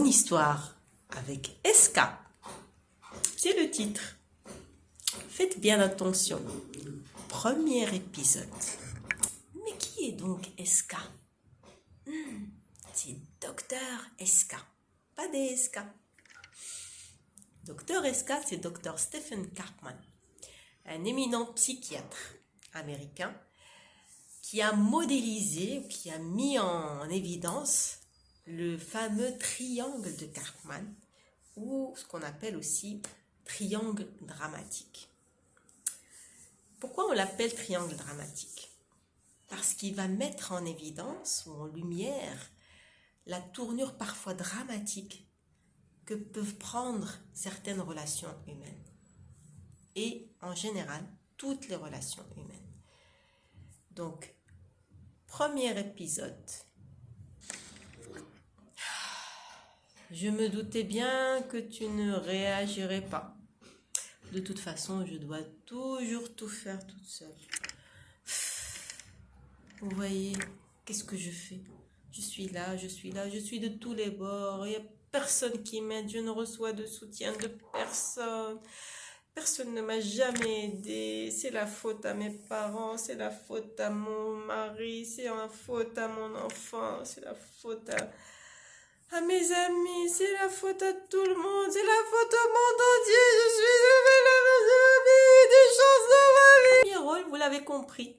histoire avec Eska. C'est le titre. Faites bien attention. Premier épisode. Mais qui est donc Eska? C'est Docteur Eska, pas DSK. Docteur Eska, c'est Docteur Stephen Karpman, un éminent psychiatre américain qui a modélisé, qui a mis en évidence le fameux triangle de Karpman, ou ce qu'on appelle aussi triangle dramatique. Pourquoi on l'appelle triangle dramatique? Parce qu'il va mettre en évidence ou en lumière la tournure parfois dramatique que peuvent prendre certaines relations humaines. Et en général, toutes les relations humaines. Donc, premier épisode. Je me doutais bien que tu ne réagirais pas. De toute façon, je dois toujours tout faire toute seule. Vous voyez, qu'est-ce que je fais? Je suis là, je suis de tous les bords. Il n'y a personne qui m'aide, je ne reçois de soutien de personne. Personne ne m'a jamais aidé. C'est la faute à mes parents, c'est la faute à mon mari, c'est la faute à mon enfant, c'est la faute à mes amis, c'est la faute à tout le monde, c'est la faute au monde entier. Je suis des chances de ma vie. Le premier rôle, vous l'avez compris,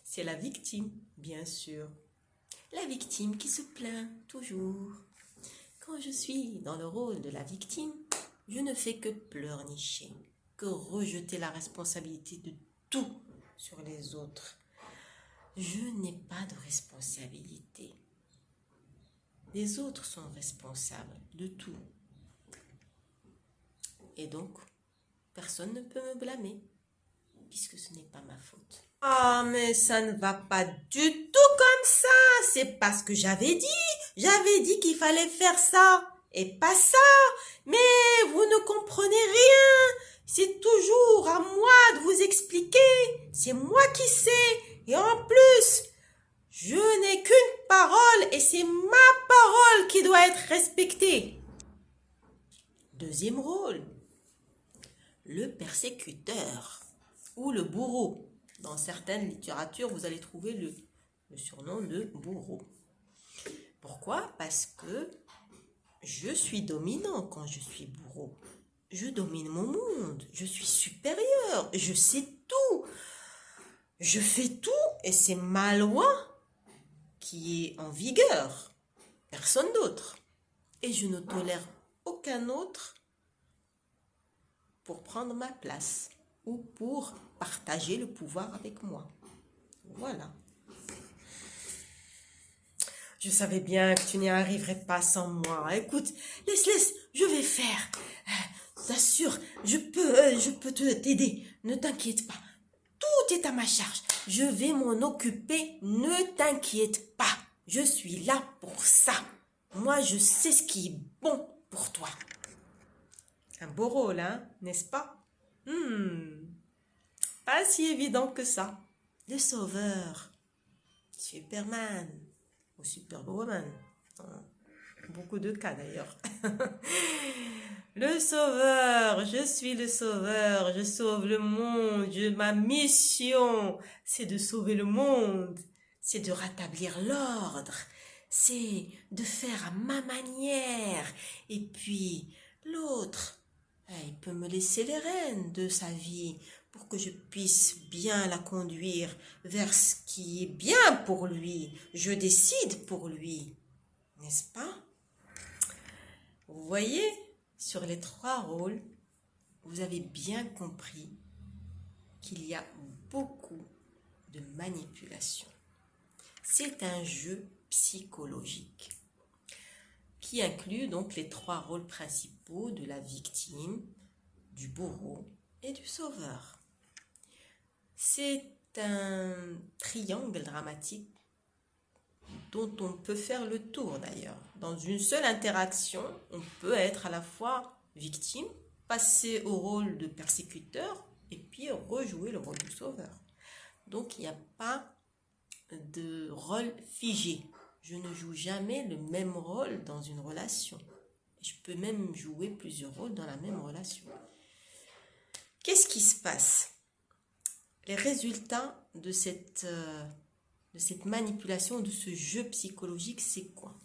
c'est la victime, bien sûr. La victime qui se plaint toujours. Quand je suis dans le rôle de la victime, je ne fais que pleurnicher, que rejeter la responsabilité de tout sur les autres. Je n'ai pas de responsabilité. Les autres sont responsables de tout. Et donc, personne ne peut me blâmer, puisque ce n'est pas ma faute. Ah, mais ça ne va pas du tout comme ça. C'est parce que j'avais dit qu'il fallait faire ça et pas ça. Mais vous ne comprenez rien. C'est toujours à moi de vous expliquer. C'est moi qui sais. Et en plus, je n'ai qu'une parole et c'est ma parole qui doit être respectée. Deuxième rôle, le persécuteur ou le bourreau. Dans certaines littératures, vous allez trouver le surnom de bourreau. Pourquoi? Parce que je suis dominant quand je suis bourreau. Je domine mon monde. Je suis supérieur. Je sais tout. Je fais tout et c'est ma loi qui est en vigueur. Personne d'autre. Et je ne tolère aucun autre pour prendre ma place ou pour partager le pouvoir avec moi. Voilà. Je savais bien que tu n'y arriverais pas sans moi. Écoute, laisse, je vais faire. T'assure, je peux t'aider. Ne t'inquiète pas. Tout est à ma charge. Je vais m'en occuper. Ne t'inquiète pas. Je suis là pour ça. Moi, je sais ce qui est bon pour toi. Un beau rôle, hein, n'est-ce pas? Pas si évident que ça. Le sauveur. Superman. Ou Superwoman. Dans beaucoup de cas d'ailleurs. Le sauveur. Je suis le sauveur. Je sauve le monde. Ma mission, c'est de sauver le monde. C'est de rétablir l'ordre. C'est de faire à ma manière. Et puis, l'autre, il peut me laisser les rênes de sa vie pour que je puisse bien la conduire vers ce qui est bien pour lui. Je décide pour lui, n'est-ce pas? Vous voyez, sur les trois rôles, vous avez bien compris qu'il y a beaucoup de manipulation. C'est un jeu psychologique qui inclut donc les trois rôles principaux de la victime, du bourreau et du sauveur. C'est un triangle dramatique dont on peut faire le tour d'ailleurs. Dans une seule interaction, on peut être à la fois victime, passer au rôle de persécuteur et puis rejouer le rôle du sauveur. Donc il n'y a pas de rôle figé. Je ne joue jamais le même rôle dans une relation. Je peux même jouer plusieurs rôles dans la même relation. Qu'est-ce qui se passe? Les résultats de cette manipulation, de ce jeu psychologique, c'est quoi?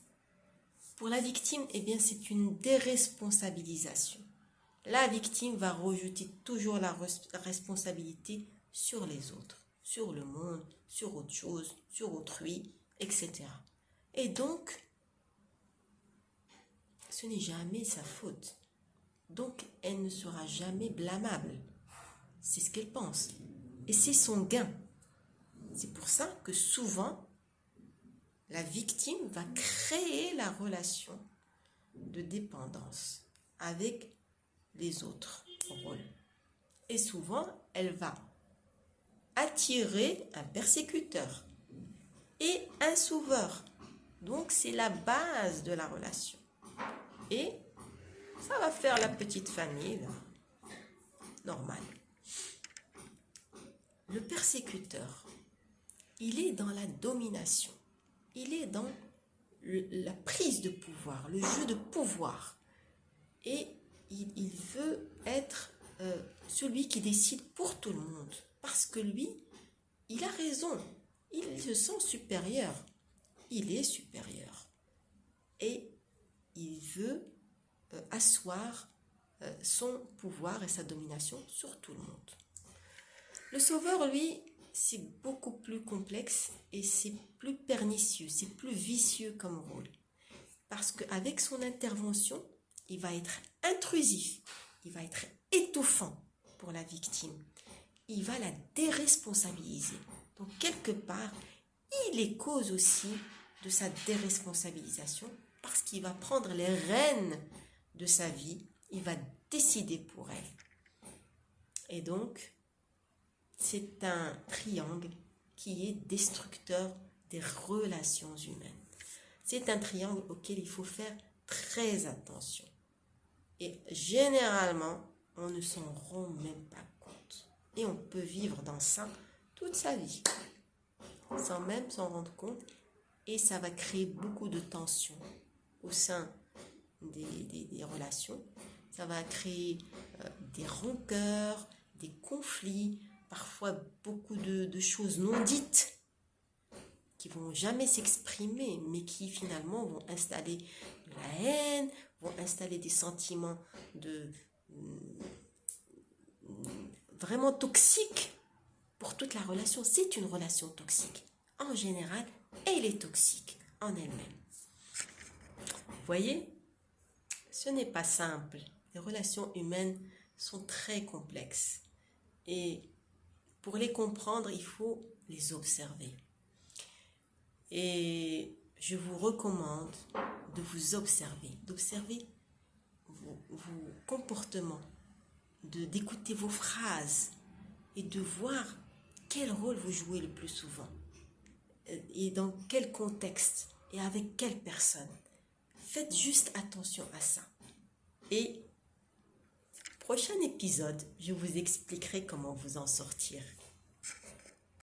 Pour la victime, eh bien, c'est une déresponsabilisation. La victime va rejeter toujours la responsabilité sur les autres, sur le monde, sur autre chose, sur autrui, etc. Et donc, ce n'est jamais sa faute. Donc, elle ne sera jamais blâmable. C'est ce qu'elle pense. Et c'est son gain. C'est pour ça que souvent, la victime va créer la relation de dépendance avec les autres rôles. Et souvent, elle va attirer un persécuteur et un sauveur. Donc, c'est la base de la relation. Et ça va faire la petite famille, là, normale. Le persécuteur, il est dans la domination. Il est dans la prise de pouvoir, le jeu de pouvoir. Et il veut être celui qui décide pour tout le monde. Parce que lui, il a raison. Il se sent supérieur. Il est supérieur. Et il veut asseoir son pouvoir et sa domination sur tout le monde. Le sauveur, lui, c'est beaucoup plus complexe et c'est plus pernicieux, c'est plus vicieux comme rôle. Parce qu'avec son intervention, il va être intrusif, il va être étouffant pour la victime. Il va la déresponsabiliser. Donc, quelque part, il est cause aussi de sa déresponsabilisation parce qu'il va prendre les rênes de sa vie, il va décider pour elle. Et donc, c'est un triangle qui est destructeur des relations humaines. C'est un triangle auquel il faut faire très attention. Et généralement, on ne s'en rend même pas compte. Et on peut vivre dans ça toute sa vie, sans même s'en rendre compte. Et ça va créer beaucoup de tensions au sein des relations. Ça va créer des rancœurs, des conflits, parfois beaucoup de choses non dites qui vont jamais s'exprimer, mais qui finalement vont installer de la haine, vont installer des sentiments vraiment toxiques pour toute la relation. C'est une relation toxique. En général, elle est toxique en elle-même. Vous voyez, ce n'est pas simple. Les relations humaines sont très complexes. Et pour les comprendre, il faut les observer. Et je vous recommande de vous observer, d'observer vos comportements, d'écouter vos phrases et de voir quel rôle vous jouez le plus souvent et dans quel contexte et avec quelle personne. Faites juste attention à ça. Et prochain épisode, je vous expliquerai comment vous en sortir.